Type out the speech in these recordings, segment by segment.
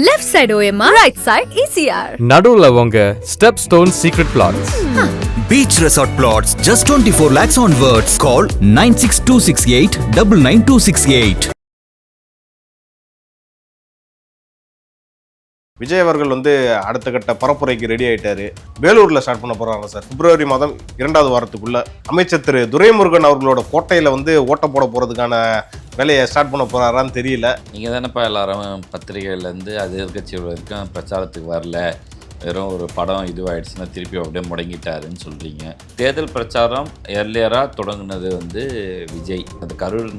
Left side OMR, right side ECR. நடுவுல உங்க step stone secret plots. Beach Resort Plots, just 24 lakhs onwards. Call 96268 99268. Vijay அவர்கள் அடுத்த கட்ட பரப்புரைக்கு ready ஆயிட்டாரு. வேலூர்ல ஸ்டார்ட் பண்ண போறாங்க சார். பிப்ரவரி மாதம் 2வது வாரத்துக்குள்ள அமைச்சர் திரு துரைமுருகன் அவர்களோட கோட்டையில ஓட்ட போட போறதுக்கான வேலையை ஸ்டார்ட் பண்ண போறாரான்னு தெரியல. நீங்க தானேப்பா எல்லாரும் பத்திரிகையிலேருந்து அது எதிர்கட்சிகள் வரைக்கும் பிரச்சாரத்துக்கு வரல, வெறும் ஒரு படம் இதுவாகிடுச்சுன்னா திருப்பி அப்படியே முடங்கிட்டாருன்னு சொல்கிறீங்க. தேர்தல் பிரச்சாரம் ஏர்லியராக தொடங்குனது விஜய். அது கரூர்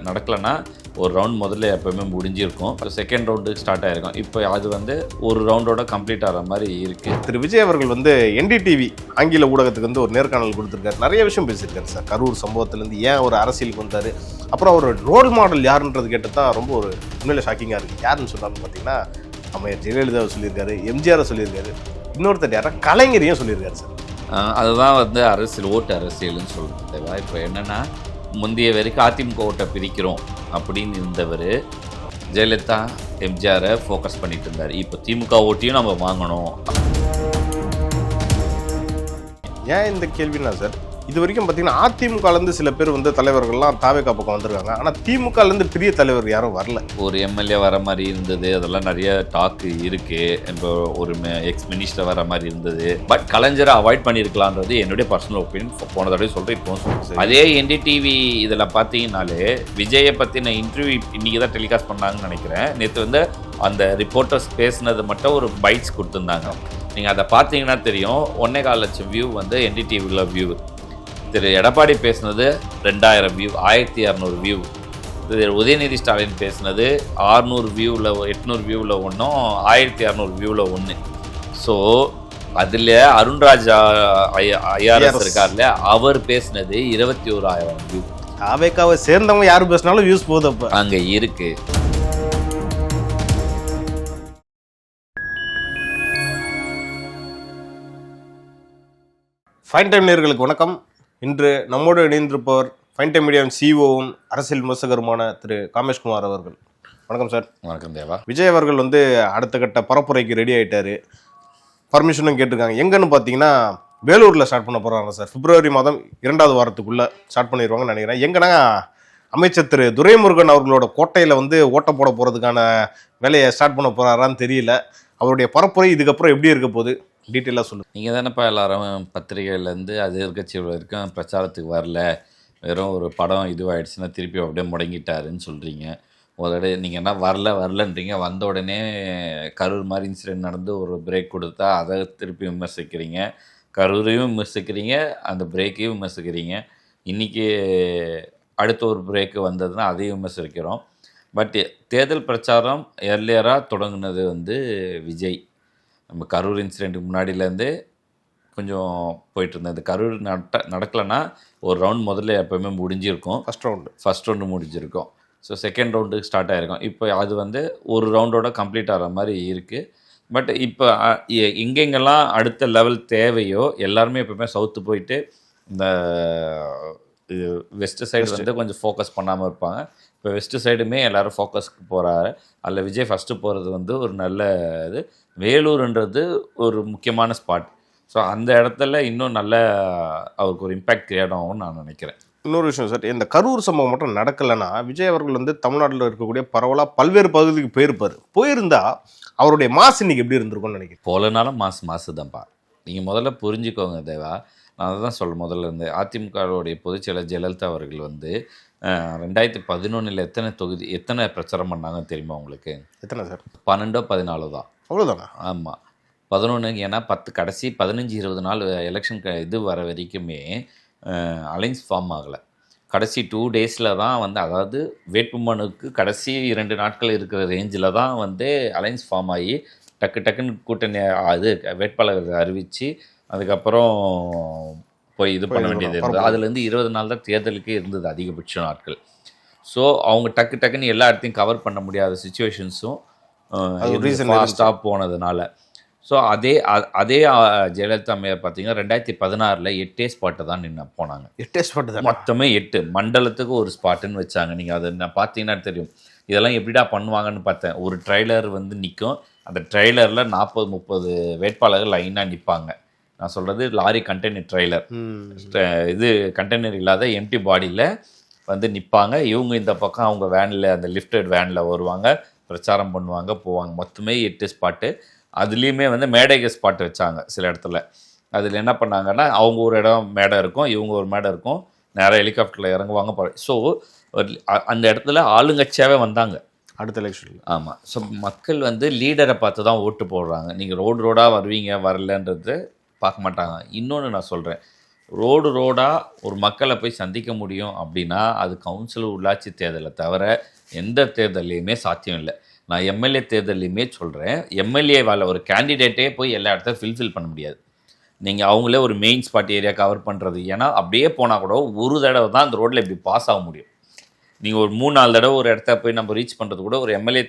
நடக்கலைன்னா ஒரு ரவுண்ட் முதல்ல எப்போவுமே முடிஞ்சிருக்கும். செகண்ட் ரவுண்டுக்கு ஸ்டார்ட் ஆகிருக்கும். இப்போ அது ஒரு ரவுண்டோட கம்ப்ளீட் ஆகிற மாதிரி இருக்குது. திரு விஜய் அவர்கள் NDTV ஆங்கில ஊடகத்துக்கு ஒரு நேர்காணல் கொடுத்துருக்காரு. நிறைய விஷயம் பேசியிருக்காரு சார். கரூர் சம்பவத்திலேருந்து ஏன் ஒரு அரசியலுக்கு வந்தார், அப்புறம் ஒரு ரோல் மாடல் யாருன்றது கேட்டு தான் ரொம்ப ஒரு உண்மையில ஷாக்கிங்காக இருக்குது. யாருன்னு சொன்னாலும் பார்த்தீங்கன்னா அம்மையார் ஜெயலலிதாவை சொல்லியிருக்காரு, எம்ஜிஆரை சொல்லியிருக்காரு, இன்னொருத்தர் யாரா கலைஞரையும் சொல்லியிருக்காரு சார். அதுதான் அரசியல், ஓட்டு அரசியல்னு சொல்லுறது. இப்போ என்னென்னா, முந்தைய வரைக்கும் அதிமுக ஓட்டை பிரிக்கிறோம் அப்படின்னு இருந்தவர் ஜெயலலிதா எம்ஜிஆரை ஃபோக்கஸ் பண்ணிட்டு இருந்தார். இப்போ திமுக ஓட்டையும் நம்ம வாங்கணும். ஏன் இந்த கேள்வினா சார், இது வரைக்கும் பார்த்தீங்கன்னா அதிமுகலேருந்து சில பேர் தலைவர்கள்லாம் தாவேகா பக்கம் வந்திருக்காங்க. ஆனால் திமுகலேருந்து பெரிய தலைவர் யாரும் வரல. ஒரு எம்எல்ஏ வர மாதிரி இருந்தது, அதெல்லாம் நிறைய டாக்கு இருக்குது. இப்போ ஒரு எக்ஸ் மினிஸ்டர் வர மாதிரி இருந்தது. பட் கலைஞரை அவாய்ட் பண்ணியிருக்கலான்றது என்னுடைய பர்சனல் ஒப்பீனியன். போன தடவை சொல்கிறேன், இப்போ சொல்கிறேன். அதே NDTV இதில் பார்த்தீங்கன்னாலே விஜயை பற்றின இன்டர்வியூ இன்றைக்கி தான் டெலிகாஸ்ட் பண்ணாங்கன்னு நினைக்கிறேன். நேற்று அந்த ரிப்போர்ட்டர்ஸ் பேசினது மட்டும் ஒரு பைட்ஸ் கொடுத்துருந்தாங்க. நீங்கள் அதை பார்த்தீங்கன்னா தெரியும். 1.25 லட்சம் வியூ NDTVயில் வியூ. திரு எடப்பாடி பேசினது 2000 வியூ, 1200 வியூ. திரு உதயநிதி ஸ்டாலின் பேசினது 600 வியூவில் 800 வியூவில் ஒன்றும், 1200 வியூவில் ஒன்று. ஸோ அதில் அருண்ராஜ் ஐஆர்எஸ் இருக்கார்ல, அவர் பேசினது 21,000 வியூ. தாவேகாவை சேர்ந்தவங்க யார் பேசினாலும் வியூஸ் போகுது. அப்போ அங்கே இருக்கு. ஃபைன் டைம் நேயர்களுக்கு வணக்கம். இன்று நம்மோடு இணைந்திருப்பவர் ஃபைன் டைம் மீடியாவின் சிஇஓவும் அரசியல் விமர்சகருமான திரு காமேஷ்குமார் அவர்கள். வணக்கம் சார். வணக்கம் தேவா. விஜய் அவர்கள் அடுத்த கட்ட பரப்புரைக்கு ரெடி ஆயிட்டாரு. பர்மிஷனும் கேட்டிருக்காங்க. எங்கன்னு பார்த்தீங்கன்னா வேலூரில் ஸ்டார்ட் பண்ண போகிறாங்க சார். பிப்ரவரி மாதம் 2வது வாரத்துக்குள்ளே ஸ்டார்ட் பண்ணிடுவாங்கன்னு நினைக்கிறேன். எங்கன்னா அமைச்சர் திரு துரைமுருகன் அவர்களோட கோட்டையில் ஓட்ட போட போகிறதுக்கான வேலையை ஸ்டார்ட் பண்ண போகிறாரான்னு தெரியல. அவருடைய பரப்புரை இதுக்கப்புறம் எப்படி இருக்க போகுது, டீட்டெயிலாக சொல்லுங்கள். நீங்கள் தானேப்பா எல்லாரும் பத்திரிகையிலேருந்து அது எதிர்கட்சிகள் வரைக்கும் பிரச்சாரத்துக்கு வரல, வெறும் ஒரு படம் இதுவாகிடுச்சுன்னா திருப்பி அப்படியே முடங்கிட்டாருன்னு சொல்கிறீங்க. ஒரு நீங்கள் என்ன வரலன்றீங்க, வந்த உடனே கரூர் மாதிரி இன்சிடென்ட் நடந்து ஒரு பிரேக் கொடுத்தா அதை திருப்பி விமர்சிக்கிறீங்க, கரூரையும் விமர்சிக்கிறீங்க, அந்த பிரேக்கையும் விமர்சிக்கிறீங்க. இன்றைக்கி அடுத்த ஒரு பிரேக்கு வந்ததுன்னா அதையும் விமர்சிக்கிறோம். பட் தேர்தல் பிரச்சாரம் ஏர்லியராக தொடங்குனது விஜய். நம்ம கரூர் இன்சிடெண்ட்டுக்கு முன்னாடியிலேருந்து கொஞ்சம் போயிட்டு இருந்தேன். இந்த கரூர் நடக்கலைன்னா ஒரு ரவுண்ட் முதல்ல எப்போவுமே முடிஞ்சிருக்கும். ஃபஸ்ட் ரவுண்டு முடிஞ்சிருக்கும். ஸோ செகண்ட் ரவுண்டுக்கு ஸ்டார்ட் ஆகிருக்கும். இப்போ அது ஒரு ரவுண்டோட கம்ப்ளீட் ஆகிற மாதிரி இருக்குது. பட் இப்போ எங்கெங்கெல்லாம் அடுத்த லெவல் தேவையோ எல்லாருமே எப்போவுமே சவுத்து போயிட்டு இந்த வெஸ்ட்டு சைடு கொஞ்சம் ஃபோக்கஸ் பண்ணாமல் இருப்பாங்க. இப்போ வெஸ்ட்டு சைடுமே எல்லோரும் ஃபோக்கஸ்க்கு போகிறாரு. அதில் விஜய் ஃபஸ்ட்டு போகிறது ஒரு நல்ல இது. வேலூர்ன்றது ஒரு முக்கியமான ஸ்பாட். ஸோ அந்த இடத்துல இன்னும் நல்ல அவருக்கு ஒரு இம்பேக்ட் கிரியேட் ஆகும்னு நான் நினைக்கிறேன். இன்னொரு விஷயம் சார், இந்த கரூர் சம்பவம் மட்டும் நடக்கலைன்னா விஜய் அவர்கள் தமிழ்நாட்டில் இருக்கக்கூடிய பரவலாக பல்வேறு பகுதிக்கு போயிருந்தா அவருடைய மாசு இன்னைக்கு எப்படி இருந்திருக்கும்னு நினைக்கிறேன். போலனாலும் மாசு தான்ப்பா. நீங்கள் முதல்ல புரிஞ்சுக்கோங்க தேவா. நான் அதை தான் சொல்கிறேன். முதல்ல இருந்து அதிமுகவுடைய பொதுச்செயலர் ஜெயலலிதா அவர்கள் 2011 எத்தனை பிரச்சாரம் பண்ணாங்கன்னு தெரியுமா உங்களுக்கு? எத்தனை சார்? 12 14 தான். அவ்வளோதானா? ஆமாம், 11. ஏன்னா 15 20 நாள் எலெக்ஷன் இது வர வரைக்குமே அலைன்ஸ் ஃபார்ம் ஆகலை. கடைசி 2 டேஸில் தான் அதாவது வேட்புமனுக்கு கடைசி 2 நாட்கள் இருக்கிற ரேஞ்சில் தான் அலைன்ஸ் ஃபார்ம் ஆகி டக்குன்னு கூட்டணி அது வேட்பாளர் அறிவித்து அதுக்கப்புறம் போய் இது பண்ண வேண்டியது இருந்தது. அதுலேருந்து 20 நாள் தான் தேர்தலுக்கே இருந்தது அதிகபட்ச நாட்கள். ஸோ அவங்க டக்குன்னு எல்லா இடத்தையும் கவர் பண்ண முடியாத சுச்சுவேஷன்ஸும் ஃபாஸ்ட்டாக போனதுனால. ஸோ அதே ஜெயலலிதா அம்மையார் பார்த்தீங்கன்னா 2016 8 ஸ்பாட்டை தான் போனாங்க. 8 ஸ்பாட்டு தான், மொத்தமே 8 மண்டலத்துக்கு ஒரு ஸ்பாட்டுன்னு வச்சாங்க. நீங்கள் அதை பார்த்தீங்கன்னா தெரியும். இதெல்லாம் எப்படிடா பண்ணுவாங்கன்னு பார்த்தேன். ஒரு ட்ரெய்லர் வந்து நிற்கும், அந்த ட்ரெய்லரில் 40-30 வேட்பாளர்கள் லைனாக நிற்பாங்க. நான் சொல்கிறது லாரி கண்டெய்னர் ட்ரெய்லர், இது கண்டெய்னர் இல்லாத எம்டி பாடியில் வந்து நிற்பாங்க. இவங்க இந்த பக்கம் அவங்க வேனில், அந்த லிஃப்டட் வேனில் வருவாங்க, பிரச்சாரம் பண்ணுவாங்க, போவாங்க. மொத்தமே 8 ஸ்பாட்டு. அதுலேயுமே வந்து மேடைக்கு ஸ்பாட் வச்சாங்க சில இடத்துல. அதில் என்ன பண்ணாங்கன்னா, அவங்க ஒரு இடம் மேடை இருக்கும், இவங்க ஒரு மேடை இருக்கும், நேராக ஹெலிகாப்டரில் இறங்குவாங்க. ஸோ அந்த இடத்துல ஆளுங்கட்சியாகவே வந்தாங்க அடுத்த எலெக்ஷன். ஆமாம். ஸோ மக்கள் வந்து லீடரை பார்த்து தான் ஓட்டு போடுறாங்க. நீங்கள் ரோடாக வருவீங்க வரலன்றது பார்க்க மாட்டாங்க. இன்னொன்று நான் சொல்கிறேன், ரோடாக ஒரு மக்களை போய் சந்திக்க முடியும் அப்படின்னா அது கவுன்சிலர், உள்ளாட்சி தேர்தலை தவிர எந்த தேர்தலையுமே சாத்தியம் இல்லை. நான் எம்எல்ஏ தேர்தலையுமே சொல்கிறேன், எம்எல்ஏவால் ஒரு கேண்டிடேட்டே போய் எல்லா இடத்தையும் ஃபில்ஃபில் பண்ண முடியாது. நீங்கள் அவங்களே ஒரு மெயின் ஸ்பாட் ஏரியா கவர் பண்ணுறது, ஏன்னா அப்படியே போனால் கூட ஒரு தடவை தான் அந்த ரோட்டில் இப்படி பாஸ் ஆக முடியும். நீங்கள் ஒரு 3-4 தடவை ஒரு இடத்த போய் நம்ம ரீச் பண்ணுறது கூட ஒரு எம்எல்ஏ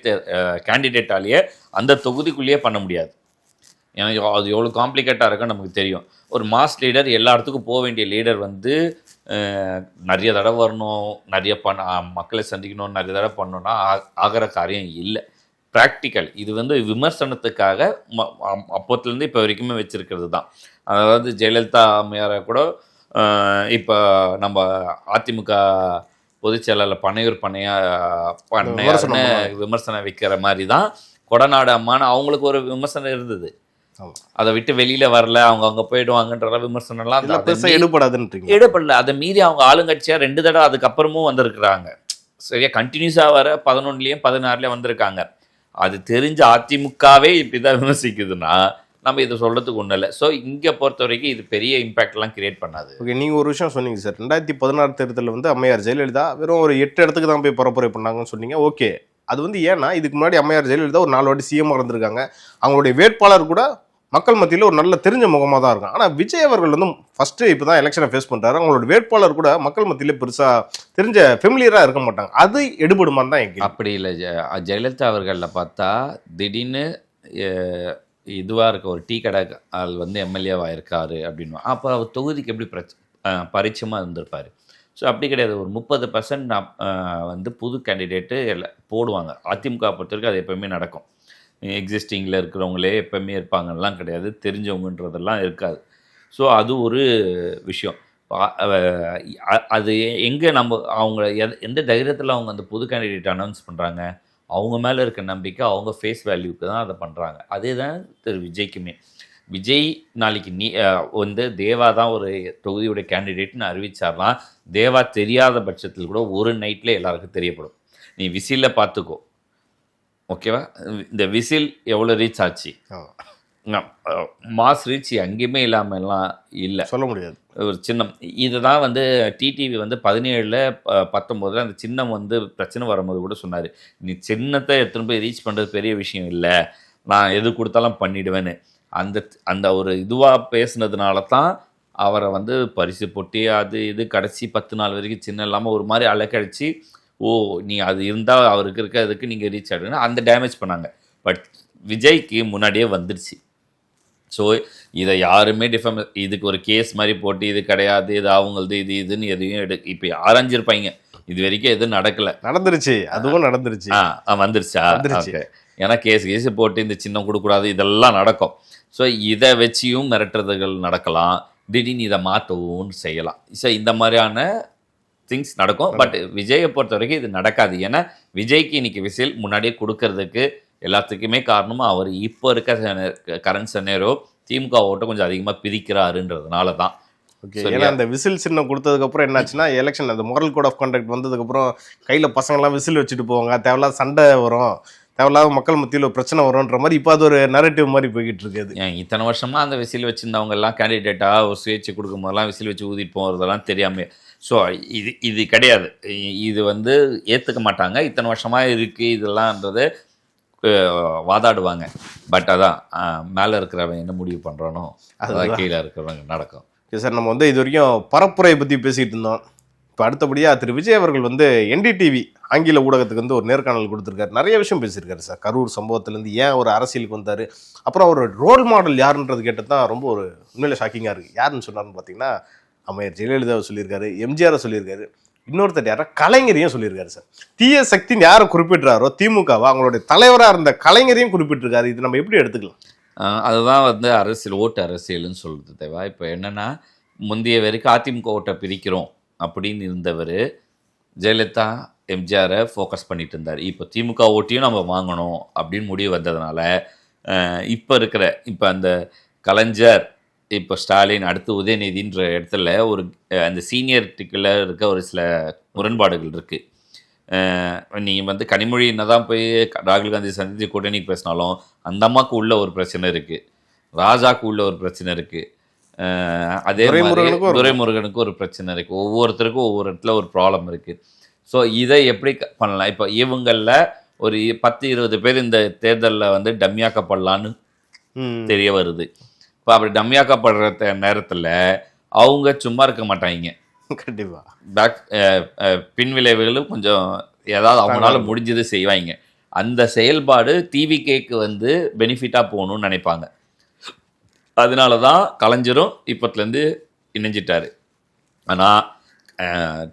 கேண்டிடேட்டாலேயே அந்த தொகுதிக்குள்ளேயே பண்ண முடியாது. எனக்கு அது எவ்வளோ காம்ப்ளிகேட்டாக இருக்குன்னு நமக்கு தெரியும். ஒரு மாஸ் லீடர், எல்லா இடத்துக்கும் போக வேண்டிய லீடர் வந்து நிறைய தடவை வரணும், நிறைய மக்களை சந்திக்கணும், நிறைய தடவை பண்ணணுன்னா ஆகிற காரியம் இல்லை. ப்ராக்டிக்கல். இது வந்து விமர்சனத்துக்காக அப்போத்துலேருந்து இப்போ வரைக்குமே வச்சுருக்கிறது தான். அதாவது ஜெயலலிதா அம்மையாரை கூட இப்போ நம்ம அதிமுக பொதுச் செயலாளர் பண்ணையார்னு விமர்சனம் வைக்கிற மாதிரி தான் கொடநாடு அம்மான்னு அவங்களுக்கு ஒரு விமர்சனம் இருந்தது. அதை விட்டு வெளியில் வரல, அவங்க அங்கே போயிடுவாங்கன்ற விமர்சனம்லாம் எடுபடல. அதை மீறி அவங்க ஆளுங்கட்சியாக 2 தடவை அதுக்கப்புறமும் வந்திருக்கிறாங்க. சரியா, கண்டினியூஸாக வர 11லேயும் 16லேயும் வந்திருக்காங்க. அது தெரிஞ்ச அதிமுகவே இப்படி தான் விமர்சிக்குதுன்னா நம்ம இதை சொல்கிறதுக்கு ஒன்றும் இல்லை. ஸோ இங்கே பொறுத்த வரைக்கும் இது பெரிய இம்பாக்ட்லாம் கிரியேட் பண்ணாது. ஓகே, நீங்கள் ஒரு விஷயம் சொன்னீங்க சார், 2016 தேர்தலில் வந்து அம்மையார் ஜெயலலிதா வெறும் ஒரு 8 இடத்துக்கு தான் போய் பரப்புரை பண்ணாங்கன்னு சொன்னீங்க. ஓகே, அது வந்து ஏன்னா இதுக்கு முன்னாடி அம்மையார் ஜெயலலிதா ஒரு 4 வாட்டி சிஎம் இருந்திருக்காங்க. அவங்களுடைய வேட்பாளர் கூட மக்கள் மத்தியில் ஒரு நல்ல தெரிஞ்ச முகமாக தான் இருக்கும். ஆனால் விஜய் அவர்கள் வந்து ஃபஸ்ட்டு இப்போ தான் எலெக்ஷனை ஃபேஸ் பண்ணுறாரு. அவங்களோட வேட்பாளர் கூட மக்கள் மத்தியில் பெருசாக தெரிஞ்ச ஃபெமிலியராக இருக்க மாட்டாங்க. அது எடுபடுமான்னு தான் எங்கே. அப்படி இல்லை. ஜெயலலிதா அவர்களில் பார்த்தா திடீர்னு இதுவாக இருக்க ஒரு டீ கடை ஆள் வந்து எம்எல்ஏவாக இருக்காரு அப்படின்னு, அப்போ அவர் தொகுதிக்கு எப்படி பரிச்சயமாக இருந்திருப்பார். ஸோ அப்படி கிடையாது. ஒரு 30% வந்து புது கேண்டிடேட்டு எல்லாம் போடுவாங்க. அதிமுக பொறுத்த வரைக்கும் அது எப்போயுமே நடக்கும். எக்ஸிஸ்டிங்கில் இருக்கிறவங்களே எப்போயுமே இருப்பாங்கலாம் கிடையாது, தெரிஞ்சவங்கன்றதெல்லாம் இருக்காது. ஸோ அது ஒரு விஷயம். அது எங்கே நம்ம அவங்க எந்த தைரியத்தில் அவங்க அந்த புது கேண்டிடேட் அனௌன்ஸ் பண்ணுறாங்க, அவங்க மேலே இருக்க நம்பிக்கை, அவங்க ஃபேஸ் வேல்யூக்கு தான் அதை பண்ணுறாங்க. அதே தான் திரு விஜய்க்குமே. விஜய் நாளைக்கு வந்து தேவா தான் ஒரு தொகுதியோட கேண்டிடேட்னு அறிவிச்சார்னா, தேவா தெரியாத பட்சத்தில் கூட ஒரு நைட்டில் எல்லாருக்கும் தெரியப்படும். நீ விசிலில் பார்த்துக்கோ, ஓகேவா? இந்த விசில் எவ்வளோ ரீச் ஆச்சு, மாஸ் ரீச் எங்கேயுமே இல்லாமல்லாம் இல்லை, சொல்ல முடியாது. ஒரு சின்னம் இது தான் வந்து டிடிவி வந்து 17 19 அந்த சின்னம் வந்து பிரச்சனை வரும்போது கூட சொன்னார், நீ சின்னத்தை எடுத்துன்னு போய் ரீச் பண்ணுறது பெரிய விஷயம் இல்லை, நான் எது கொடுத்தாலும் பண்ணிவிடுவேன்னு. அந்த ஒரு இதுவாக பேசுனதுனால தான் அவரை வந்து பரிசு போட்டி அது இது கடைசி 10 நாள் வரைக்கும் சின்ன இல்லாமல் ஒரு மாதிரி அலைக்கழிச்சு, ஓ நீ அது இருந்தால் அவருக்கு இருக்கிறதுக்கு நீங்கள் ரீச் ஆகிடுன்னு அந்த டேமேஜ் பண்ணாங்க. பட் விஜய்க்கு முன்னாடியே வந்துடுச்சு. ஸோ இதை யாருமே இதுக்கு ஒரு கேஸ் மாதிரி போட்டு இது கிடையாது, இது அவங்களது, இதுன்னு எதையும் இப்போ ஆராய்ஞ்சிருப்பாங்க. இது வரைக்கும் எதுவும் நடந்துருச்சு, அதுவும் நடந்துருச்சு. வந்துருச்சா? ஏன்னா கேஸ் போட்டு இந்த சின்னம் கொடுக்கூடாது, இதெல்லாம் நடக்கும். ஸோ இதை வச்சியும் மிரட்டுறதுகள் நடக்கலாம், திடீர்னு இதை மாற்றவும் செய்யலாம். ஸோ இந்த மாதிரியான திங்ஸ் நடக்கும். பட் விஜயை பொறுத்த வரைக்கும் இது நடக்காது. ஏன்னா விஜய்க்கு இன்னைக்கு விசில் முன்னாடியே கொடுக்கறதுக்கு எல்லாத்துக்குமே காரணமாக அவர் இப்போ இருக்க கரண்ட் சென்னேரோ திமுக ஓட்டை கொஞ்சம் அதிகமாக பிரிக்கிறாருன்றதுனால தான். ஓகே, ஏன்னா அந்த விசில் சின்னம் கொடுத்ததுக்கப்புறம் என்னாச்சுன்னா, எலெக்ஷன் அந்த மோரல் கோட் ஆஃப் கண்டக்ட் வந்ததுக்கப்புறம் கையில் பசங்கள்லாம் விசில் வச்சுட்டு போவாங்க, தேவையில்லாத சண்டை வரும், தேவையில்லாத மக்கள் மத்தியில் ஒரு பிரச்சனை வரும்ன்ற மாதிரி இப்போ அது ஒரு நரேட்டிவ் மாதிரி போய்கிட்டு இருக்குது. இத்தனை வருஷமாக அந்த விசில் வச்சுருந்தவங்க எல்லாம் கேண்டிடேட்டாக ஒரு சுயேட்சை கொடுக்கும் போதெல்லாம் விசில் வச்சு ஊதிட்டு போகிறதெல்லாம் தெரியாமல். ஸோ இது கிடையாது, இது வந்து ஏற்றுக்க மாட்டாங்க. இத்தனை வருஷமாக இருக்குது இதெல்லாம்ன்றது வாதாடுவாங்க. பட் அதான் மேலே இருக்கிறவன் என்ன முடிவு பண்ணுறானோ அதான் கீழே இருக்கிறவங்க நடக்கும். ஓகே சார், நம்ம வந்து இது வரைக்கும் பரப்புரையை பற்றி பேசிகிட்டு இருந்தோம். இப்போ அடுத்தபடியாக திரு விஜய் அவர்கள் வந்து என்டிடிவி ஆங்கில ஊடகத்துக்கு வந்து ஒரு நேர்காணல் கொடுத்துருக்காரு. நிறைய விஷயம் பேசியிருக்காரு சார். கரூர் சம்பவத்துலேருந்து ஏன் ஒரு அரசியலுக்கு வந்தார், அப்புறம் ஒரு ரோல் மாடல் யாருன்றது கேட்டது தான் ரொம்ப ஒரு உண்மையில ஷாக்கிங்காக இருக்குது. யாருன்னு சொன்னார்னு பார்த்தீங்கன்னா, அம்மையார் ஜெயலலிதாவை சொல்லியிருக்காரு, எம்ஜிஆரை சொல்லியிருக்காரு. இன்னொருத்தர் யாரா கலைஞரையும் சொல்லியிருக்காரு சார். தீய சக்தின்னு யாரை குறிப்பிடுறாரோ திமுகவா அவங்களுடைய தலைவராக இருந்த கலைஞரையும் குறிப்பிட்டிருக்காரு. இது நம்ம எப்படி எடுத்துக்கலாம்? அதுதான் வந்து அரசியல், ஓட்டு அரசியல்னு சொல்கிறது தேவை. இப்போ என்னென்னா, முந்தைய வரைக்கும் அதிமுக ஓட்டை பிரிக்கிறோம் அப்படின்னு இருந்தவர் ஜெயலலிதா எம்ஜிஆரை ஃபோக்கஸ் பண்ணிட்டு இருந்தார். இப்போ திமுக ஓட்டையும் நம்ம வாங்கணும் அப்படின்னு முடிவு வந்ததுனால இப்போ அந்த கலைஞர், இப்போ ஸ்டாலின், அடுத்து உதயநிதின்ற இடத்துல ஒரு அந்த சீனியரிட்டிக்குள்ள இருக்க ஒரு சில முரண்பாடுகள் இருக்குது. நீங்கள் வந்து கனிமொழி என்னதான் போய் ராகுல் காந்தி சந்தித்து கூட்டணிக்கு பேசினாலும் அந்த அம்மாவுக்கு உள்ள ஒரு பிரச்சனை இருக்குது, ராஜாவுக்கு உள்ள ஒரு பிரச்சனை இருக்குது, அதே மாதிரி துரைமுருகனுக்கு ஒரு பிரச்சனை இருக்குது. ஒவ்வொருத்தருக்கும் ஒவ்வொரு இடத்துல ஒரு ப்ராப்ளம் இருக்குது. ஸோ இதை எப்படி பண்ணலாம்? இப்போ இவங்களில் ஒரு 10-20 பேர் இந்த தேர்தலில் வந்து டம்மியாக்கப்படலான்னு தெரிய வருது. இப்போ அப்படி டம்மியாக்கப்படுற நேரத்தில் அவங்க சும்மா இருக்க மாட்டாங்க. கண்டிப்பாக பின் விளைவுகளும் கொஞ்சம் ஏதாவது அவங்களால முடிஞ்சது செய்வாங்க. அந்த செயல்பாடு டிவிகேக்கு வந்து பெனிஃபிட்டாக போகணும்னு நினைப்பாங்க. அதனால தான் கலைஞரும் இப்போத்துலேருந்து இணைஞ்சிட்டாரு. ஆனால்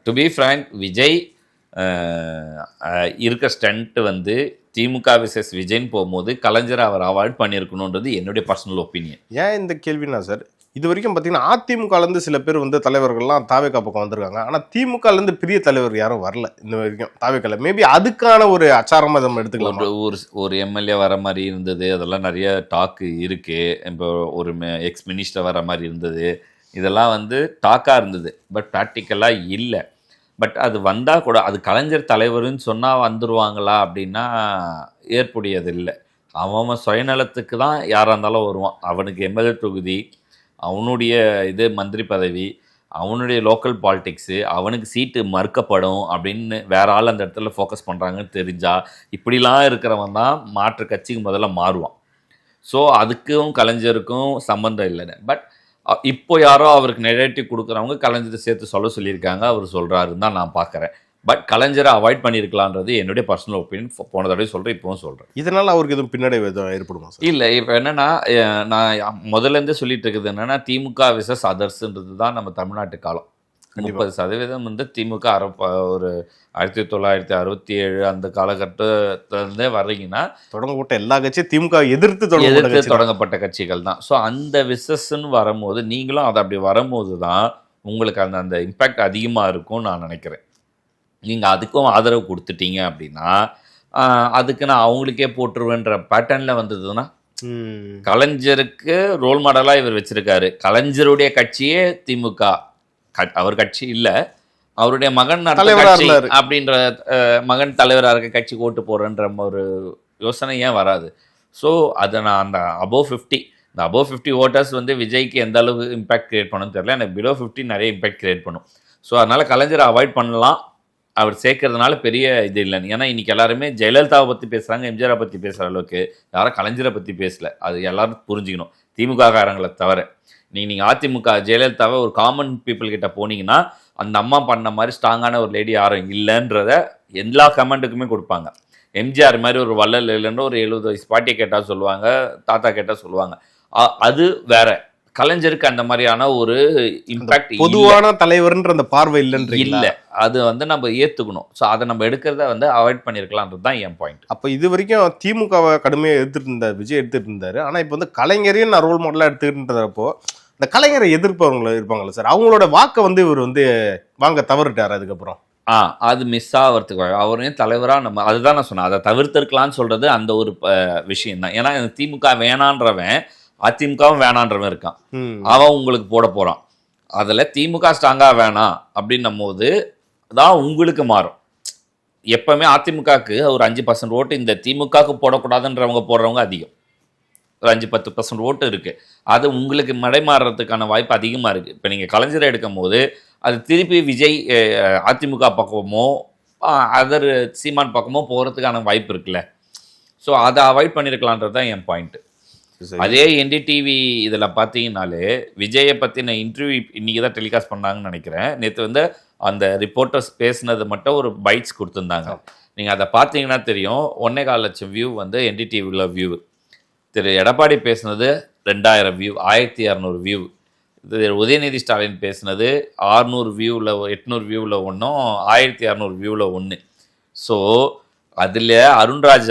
டு பி ஃப்ராங்க், விஜய் இருக்க ஸ்டண்ட் வந்து திமுக விசஸ் விஜய்ன்னு போகும்போது கலைஞரை அவர் அவாய்ட் பண்ணியிருக்கணுன்றது என்னுடைய பர்சனல் ஒப்பீனியன். ஏன் இந்த கேள்வினா சார், இது வரைக்கும் பார்த்தீங்கன்னா அதிமுகலேருந்து சில பேர் வந்து தலைவர்கள்லாம் தாவேகா பக்கம் வந்திருக்காங்க. ஆனால் திமுகலேருந்து பெரிய தலைவர் யாரும் வரல இந்த வரைக்கும் தாவேகால. மேபி அதுக்கான ஒரு அச்சாரமாக நம்ம எடுத்துக்கலாம். ஒரு எம்எல்ஏ வர மாதிரி இருந்தது, அதெல்லாம் நிறைய டாக்கு இருக்குது. இப்போ ஒரு எக்ஸ் மினிஸ்டர் வர மாதிரி இருந்தது, இதெல்லாம் வந்து டாக்காக இருந்தது. பட் ப்ராக்டிக்கலாக இல்லை. பட் அது வந்தால் கூட அது கலைஞர் தலைவர்னு சொன்னால் வந்துடுவாங்களா அப்படின்னா ஏற்புடையது இல்லை. அவன் சுயநலத்துக்கு தான் யாராக இருந்தாலும் வருவான். அவனுக்கு எம்எல்ஏ தொகுதி, அவனுடைய மந்திரி பதவி, அவனுடைய லோக்கல் பாலிடிக்ஸு, அவனுக்கு சீட்டு மறுக்கப்படும் அப்படின்னு வேற ஆள் அந்த இடத்துல ஃபோக்கஸ் பண்ணுறாங்கன்னு தெரிஞ்சால் இப்படிலாம் இருக்கிறவன் தான் மாற்று கட்சிக்கு முதல்ல மாறுவான். ஸோ அதுக்கும் கலைஞருக்கும் சம்மந்தம் இல்லைன்னு. பட் இப்போ யாரோ அவருக்கு நெகட்டிவ் கொடுக்குறவங்க கலைஞரை சேர்த்து சொல்லியிருக்காங்க, அவர் சொல்கிறாருன்னு தான் நான் பார்க்குறேன். பட் கலைஞரை அவாய்ட் பண்ணியிருக்கலான்றது என்னுடைய பர்சனல் ஒப்பீனியன். போன தடவை சொல்கிறேன், இப்போவும் சொல்கிறேன். இதனால் அவருக்கு எதுவும் பின்னடைவு எதுவும் ஏற்படுமா? இல்லை, இப்போ என்னென்னா, நான் முதலேருந்து சொல்லிட்டு இருக்குது என்னென்னா, திமுக விசஸ் அதர்ஸ்ன்றது தான் நம்ம தமிழ்நாட்டு காலம். 30% வந்து திமுக ஒரு 1967 அந்த காலகட்டத்திலேருந்தே வர்றீங்கன்னா தொடங்கப்பட்ட எல்லா கட்சியும் திமுக எதிர்த்து தொடங்கப்பட்ட கட்சிகள் தான். ஸோ அந்த விசஸ்ன்னு வரும்போது நீங்களும் அது அப்படி வரும்போது தான் உங்களுக்கு அந்த இம்பேக்ட் அதிகமாக இருக்கும்னு நான் நினைக்கிறேன். நீங்கள் அதுக்கும் ஆதரவு கொடுத்துட்டீங்க அப்படின்னா அதுக்கு நான் அவங்களுக்கே போட்டுருவேன்ற பேட்டர்னில் வந்ததுன்னா, கலைஞருக்கு ரோல் மாடலாக இவர் வச்சுருக்காரு. கலைஞருடைய கட்சியே திமுக, அவர் கட்சி இல்லை, அவருடைய மகன் கட்சி அப்படின்ற மகன் தலைவராக இருக்க கட்சிக்கு ஓட்டு போடுறன்ற ஒரு யோசனை ஏன் வராது? ஸோ அதை நான் அந்த அபோவ் 50 இந்த அபோவ் 50 ஓட்டர்ஸ் வந்து விஜய்க்கு எந்த அளவுக்கு இம்பாக்ட் கிரியேட் பண்ணணும்னு தெரியல. எனக்கு பிலோ 50 நிறைய இம்பாக்ட் கிரியேட் பண்ணும். ஸோ அதனால் கலைஞரை அவாய்ட் பண்ணலாம். அவர் சேர்க்கறதுனால பெரிய இது இல்லைன்னு. ஏன்னா இன்றைக்கி எல்லாருமே ஜெயலலிதாவை பற்றி பேசுகிறாங்க, எம்ஜிஆரை பற்றி பேசுகிற அளவுக்கு யாரும் கலைஞரை பற்றி பேசலை. அது எல்லாரும் புரிஞ்சுக்கணும், திமுக காரங்களை தவிர. நீங்கள் அதிமுக ஜெயலலிதாவை ஒரு காமன் பீப்புள் கிட்ட போனீங்கன்னா அந்த அம்மா பண்ண மாதிரி ஸ்ட்ராங்கான ஒரு லேடி யாரும் இல்லைன்றத எல்லா கமெண்ட்டுக்குமே கொடுப்பாங்க. எம்ஜிஆர் மாதிரி ஒரு வள்ளல் இல்லைன்ற ஒரு 70 வயசு பாட்டியை கேட்டால் சொல்லுவாங்க, தாத்தா கேட்டால் சொல்லுவாங்க. அது வேற. கலைஞருக்கு அந்த மாதிரியான ஒரு இம்பாக்ட், பொதுவான தலைவர்ன்ற அந்த பார்வை இல்லை. அது வந்து நம்ம ஏற்றுக்கணும். ஸோ அதை நம்ம எடுக்கிறத வந்து அவாய்ட் பண்ணியிருக்கலான்றது தான் என் பாயிண்ட். அப்போ இது வரைக்கும் திமுகவை கடுமையாக எடுத்துகிட்டு இருந்தார், விஜய் எடுத்துகிட்டு இருந்தார். ஆனால் இப்போ வந்து கலைஞரையும் நான் ரோல் மாடலாக எடுத்துக்கிட்டப்போ இந்த கலைஞரை எதிர்ப்பவங்க இருப்பாங்கல்ல சார், அவங்களோட வாக்கை வந்து இவர் வந்து வாங்க தவறிட்டார். அதுக்கப்புறம் அது மிஸ் ஆகிறதுக்கு அவரையும் தலைவராக நம்ம அதுதான் நான் சொன்னேன், அதை தவிர்த்திருக்கலான்னு சொல்கிறது அந்த ஒரு விஷயம் தான். ஏன்னா திமுக வேணான்றவன் அதிமுகவும் வேணான்றவன் இருக்கான், அவன் உங்களுக்கு போட போகிறான். அதில் திமுக ஸ்ட்ராங்காக வேணாம் அப்படின்னும் போது தான் உங்களுக்கு மாறும். எப்போவுமே அதிமுகவுக்கு ஒரு 5% ஓட்டு இந்த திமுகவுக்கு போடக்கூடாதுன்றவங்க போடுறவங்க அதிகம். ஒரு 5-10% ஓட்டு இருக்குது. அது உங்களுக்கு மடைமாறுறதுக்கான வாய்ப்பு அதிகமாக இருக்குது. இப்போ நீங்கள் கலைஞரை எடுக்கும் போது அது திருப்பி விஜய் அதிமுக பக்கமோ அதர் சீமான் பக்கமோ போகிறதுக்கான வாய்ப்பு இருக்குல்ல. ஸோ அதை அவாய்ட் பண்ணியிருக்கலான்றது தான் என் பாயிண்ட்டு. அதே என்டிடிவி இதில் பார்த்தீங்கன்னாலே விஜயை பற்றின இன்டர்வியூ இன்றைக்கி தான் டெலிகாஸ்ட் பண்ணாங்கன்னு நினைக்கிறேன். நேற்று வந்து அந்த ரிப்போர்ட்டர்ஸ் பேசுனது மட்டும் ஒரு பைட்ஸ் கொடுத்துருந்தாங்க. நீங்கள் அதை பார்த்தீங்கன்னா தெரியும். 1.25 லட்சம் வியூ வந்து என்டிடிவியில் வியூ. திரு எடப்பாடி பேசுனது 2000 வியூ, 1200 வியூ. இது உதயநிதி ஸ்டாலின் பேசுனது 600 வியூவில் 800 வியூவில் ஒன்றும் 1600 வியூவில் ஒன்று. ஸோ அதில் அருண்ராஜ்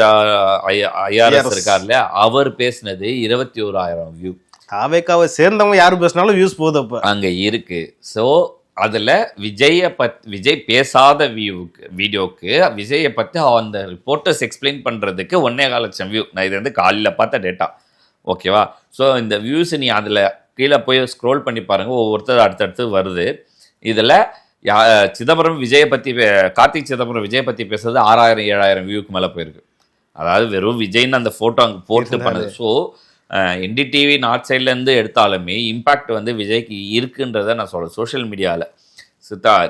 ஐஆர்எஸ் இருக்கார்ல, அவர் பேசுனது 21,000 வியூ. தாவேக்காவை சேர்ந்தவங்க யார் பேசினாலும் வியூஸ் போகுது அப்போ அங்கே இருக்கு. ஸோ அதில் விஜய் பேசாத வீடியோவுக்கு விஜயை பற்றி அந்த ரிப்போர்ட்டர்ஸ் எக்ஸ்பிளைன் பண்ணுறதுக்கு 1.25 லட்சம் வியூ. நான் இது வந்து காலையில் பார்த்த டேட்டா, ஓகேவா? ஸோ இந்த வியூஸ் நீ அதில் கீழே போய் ஸ்க்ரோல் பண்ணி பாருங்கள், ஒவ்வொருத்தர் அடுத்தடுத்து வருது. இதில் சிதம்பரம் விஜயை பற்றி கார்த்திக் சிதம்பரம் விஜயை பற்றி பேசுறது 6,000-7,000 வியூக்கு மேலே போயிருக்கு. அதாவது வெறும் விஜய்னு அந்த ஃபோட்டோ அங்கே போட்டு பண்ணுது. ஸோ என்டிடிவி நார்த் சைட்லேருந்து எடுத்தாலுமே இம்பேக்ட் வந்து விஜய்க்கு இருக்குன்றதை நான் சொல்கிறேன். சோஷியல் மீடியாவில்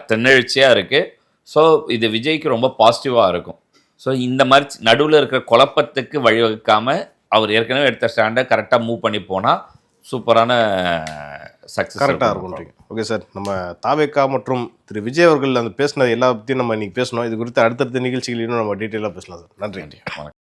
தென்னெழுச்சியாக இருக்குது. ஸோ இது விஜய்க்கு ரொம்ப பாசிட்டிவாக இருக்கும். ஸோ இந்த மாதிரி நடுவில் இருக்கிற குழப்பத்துக்கு வழிவகுக்காமல் அவர் ஏற்கனவே எடுத்த ஸ்டாண்டை கரெக்டாக மூவ் பண்ணி போனால் சூப்பரான சக்ஸஸ் கரெக்டாக இருக்கும். ஓகே சார், நம்ம தாவேக்கா மற்றும் திரு விஜய் அவர்கள் அந்த பேசினது எல்லா பற்றியும் நம்ம இன்னைக்கு பேசணும். இது குறித்து அடுத்தடுத்த நிகழ்ச்சிகள் இன்னும் நம்ம டீட்டெயிலாக பேசலாம் சார். நன்றி. வணக்கம்.